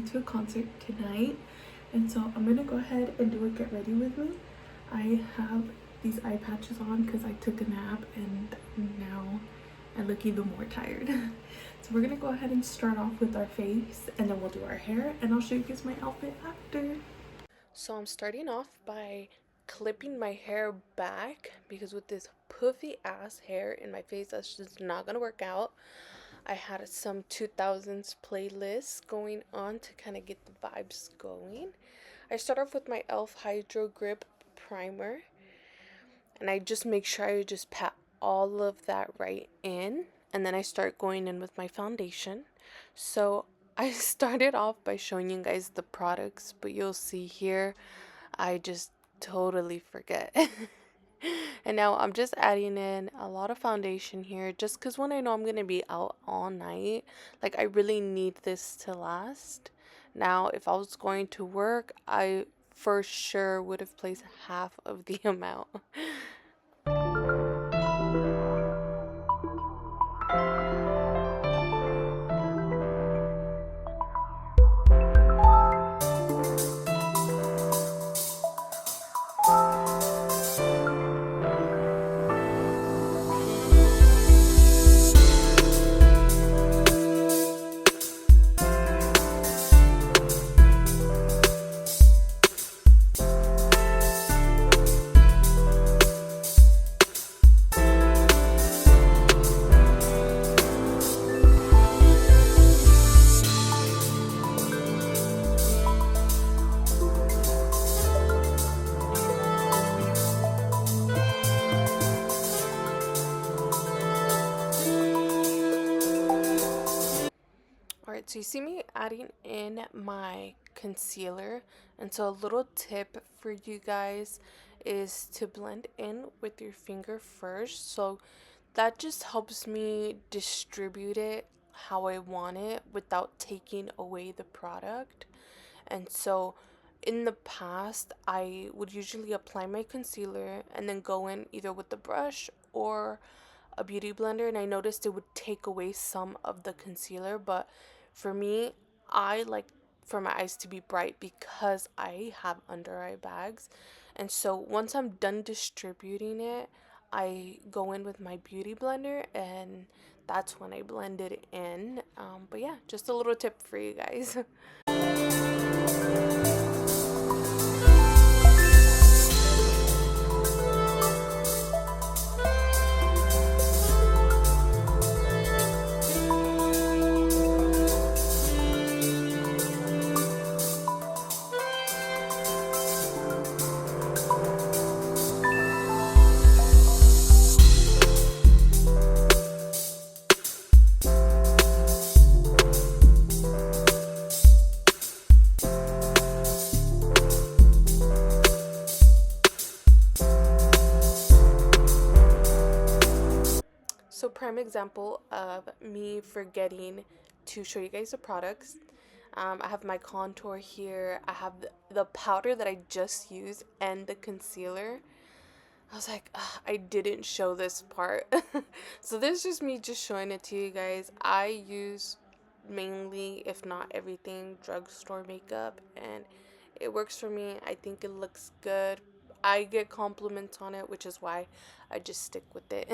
going to a concert tonight, and so I'm gonna go ahead and do a get ready with me. I have these eye patches on because I took a nap and now I look even more tired. So we're gonna go ahead and start off with our face, and then we'll do our hair, and I'll show you guys my outfit after. So I'm starting off by clipping my hair back because with this puffy ass hair in my face, that's just not gonna work out. I had some 2000s playlists going on to kind of get the vibes going. I start off with my e.l.f. Hydro Grip Primer, and I just make sure I just pat all of that right in, and then I start going in with my foundation. So I started off by showing you guys the products, but you'll see here I just totally forget. And now I'm just adding in a lot of foundation here just because when I know I'm going to be out all night, like I really need this to last. Now, if I was going to work, I for sure would have placed half of the amount. Alright, so you see me adding in my concealer, and so a little tip for you guys is to blend in with your finger first. So that just helps me distribute it how I want it without taking away the product. And so in the past, I would usually apply my concealer and then go in either with the brush or a beauty blender, and I noticed it would take away some of the concealer. But for me, I like for my eyes to be bright because I have under eye bags. And so once I'm done distributing it, I go in with my beauty blender, and that's when I blend it in. But yeah, just a little tip for you guys. So prime example of me forgetting to show you guys the products. I have my contour here. I have the powder that I just used and the concealer. I was like, I didn't show this part. So this is just me just showing it to you guys. I use mainly, if not everything, drugstore makeup, and it works for me. I think it looks good. I get compliments on it, which is why I just stick with it.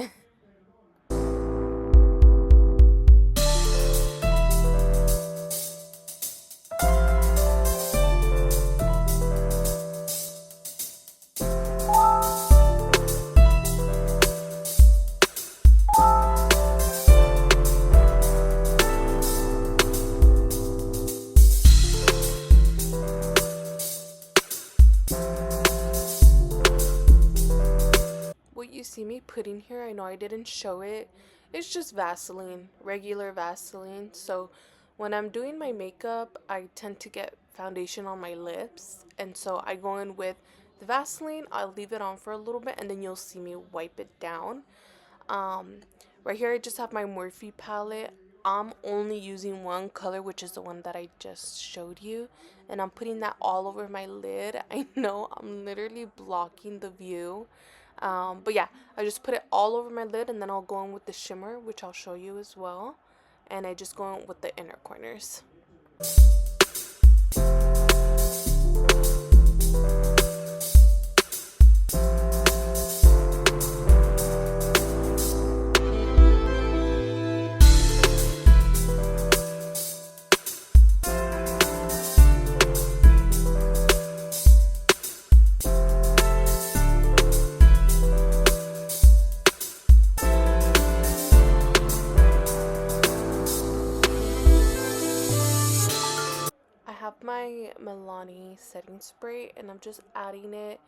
What you see me putting here, I know I didn't show it, it's just Vaseline, regular Vaseline. So when I'm doing my makeup, I tend to get foundation on my lips, and so I go in with the Vaseline. I'll leave it on for a little bit, and then you'll see me wipe it down. um right here I just have my Morphe palette. I'm only using one color, which is the one that I just showed you, and I'm putting that all over my lid. I know I'm literally blocking the view, but yeah, I just put it all over my lid, and then I'll go in with the shimmer, which I'll show you as well, and I just go in with the inner corners. Milani setting spray, and I'm just adding it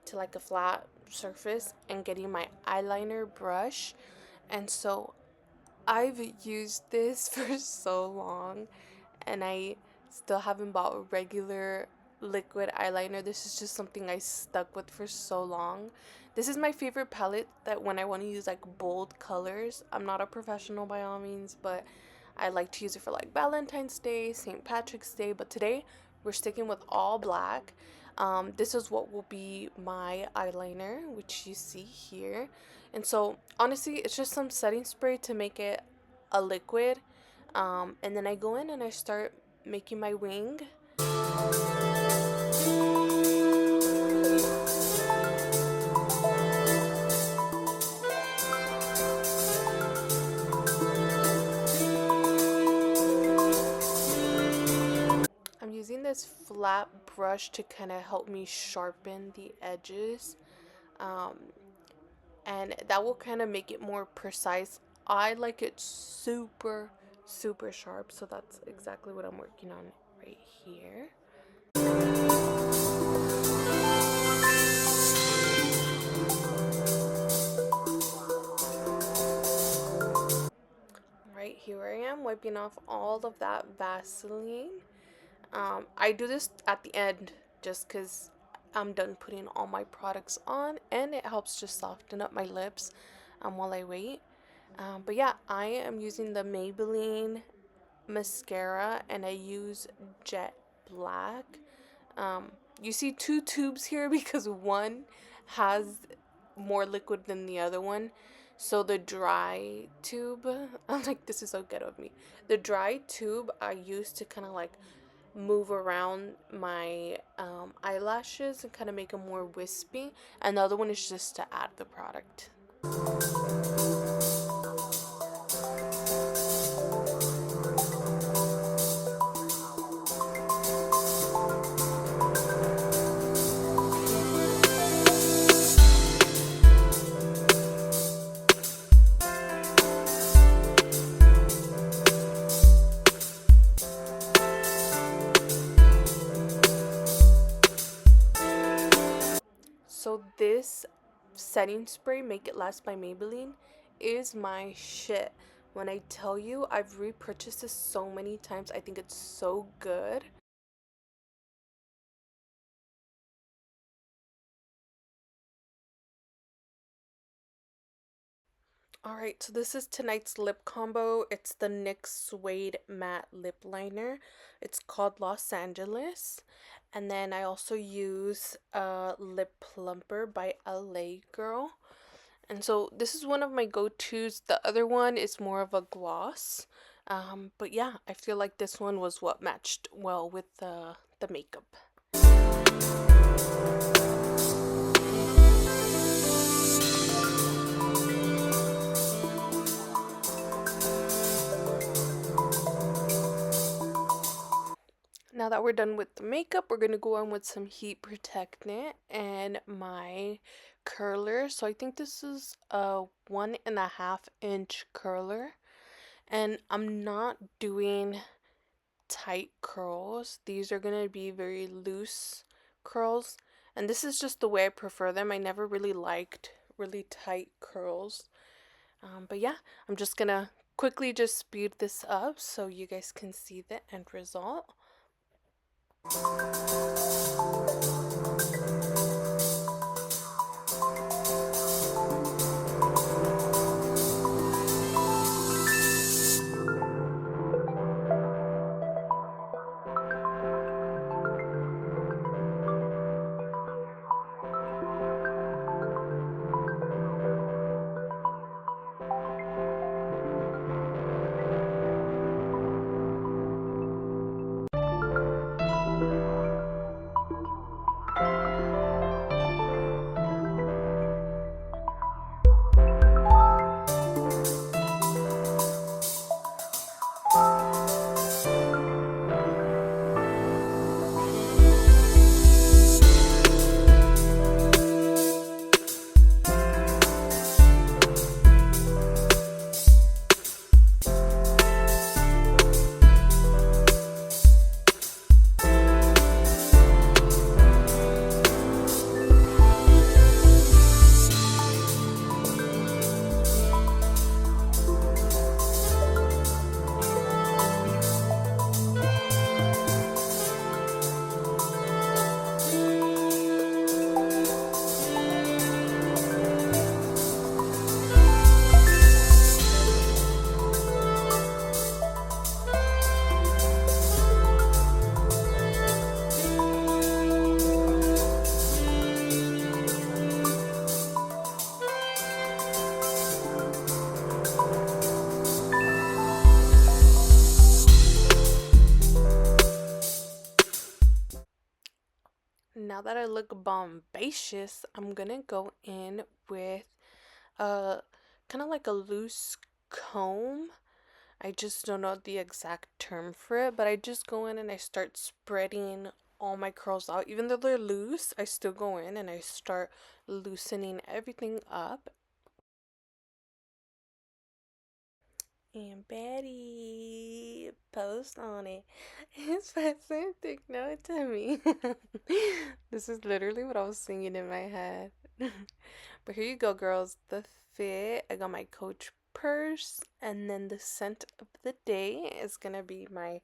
to like a flat surface and getting my eyeliner brush. And so I've used this for so long, and I still haven't bought a regular liquid eyeliner. This is just something I stuck with for so long. This is my favorite palette that when I want to use like bold colors. I'm not a professional by all means, but I like to use it for like Valentine's Day, St. Patrick's Day. But today we're sticking with all black. This is what will be my eyeliner, which you see here. And so honestly, it's just some setting spray to make it a liquid. And then I go in and I start making my wing. I'm using this flat brush to kind of help me sharpen the edges. Um, and that will kind of make it more precise. I like it super, super sharp, so that's exactly what I'm working on right here. Right, here I am wiping off all of that Vaseline. I do this at the end just because I'm done putting all my products on, and it helps just soften up my lips while I wait. But yeah, I am using the Maybelline mascara, and I use Jet Black. You see two tubes here because one has more liquid than the other one. So the dry tube, I'm like, this is so good of me. The dry tube I use to kind of like move around my eyelashes and kind of make them more wispy. And the other one is just to add the product. So this setting spray, Make It Last by Maybelline, is my shit. When I tell you, I've repurchased this so many times. I think it's so good. Alright, so this is tonight's lip combo. It's the NYX Suede Matte Lip Liner. It's called Los Angeles. And then I also use Lip Plumper by LA Girl. And so this is one of my go-tos. The other one is more of a gloss. But yeah, I feel like this one was what matched well with the makeup. Now that we're done with the makeup, we're going to go on with some heat protectant and my curler. So I think this is a 1.5-inch curler. And I'm not doing tight curls. These are going to be very loose curls. And this is just the way I prefer them. I never really liked really tight curls. But yeah, I'm just going to quickly just speed this up so you guys can see the end result. look bombacious, I'm gonna go in with a kind of like a loose comb. I just don't know the exact term for it, but I just go in and I start spreading all my curls out. Even though they're loose, I still go in and I start loosening everything up. And Betty, post on it. It's Pacific, note to me. This is literally what I was singing in my head. But here you go, girls. The fit. I got my Coach purse, and then the scent of the day is gonna be my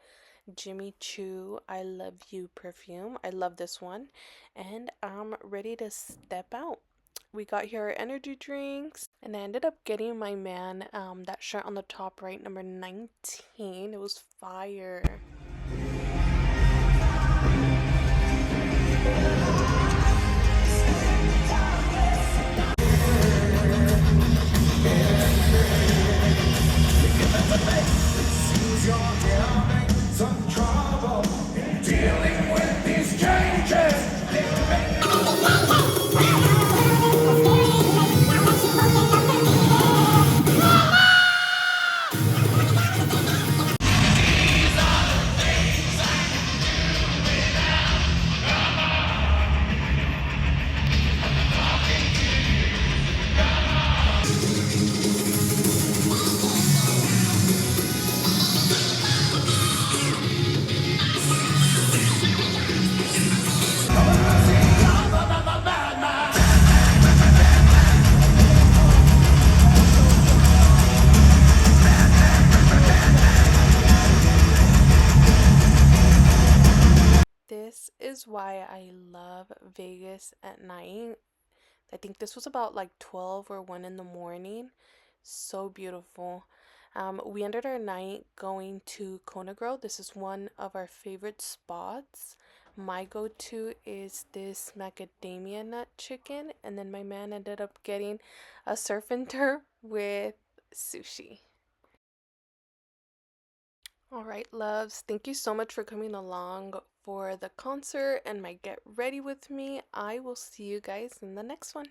Jimmy Choo I Love You perfume. I love this one, and I'm ready to step out. We got here our energy drinks, and I ended up getting my man that shirt on the top right, number 19. It was fire. This is why I love Vegas at night. I think this was about like 12 or 1 in the morning. So beautiful. We ended our night going to KONA GRILL. This is one of our favorite spots. My go-to is this macadamia nut chicken, and then my man ended up getting a surf and turf with sushi. All right, loves, thank you so much for coming along for the concert and my get ready with me. I will see you guys in the next one.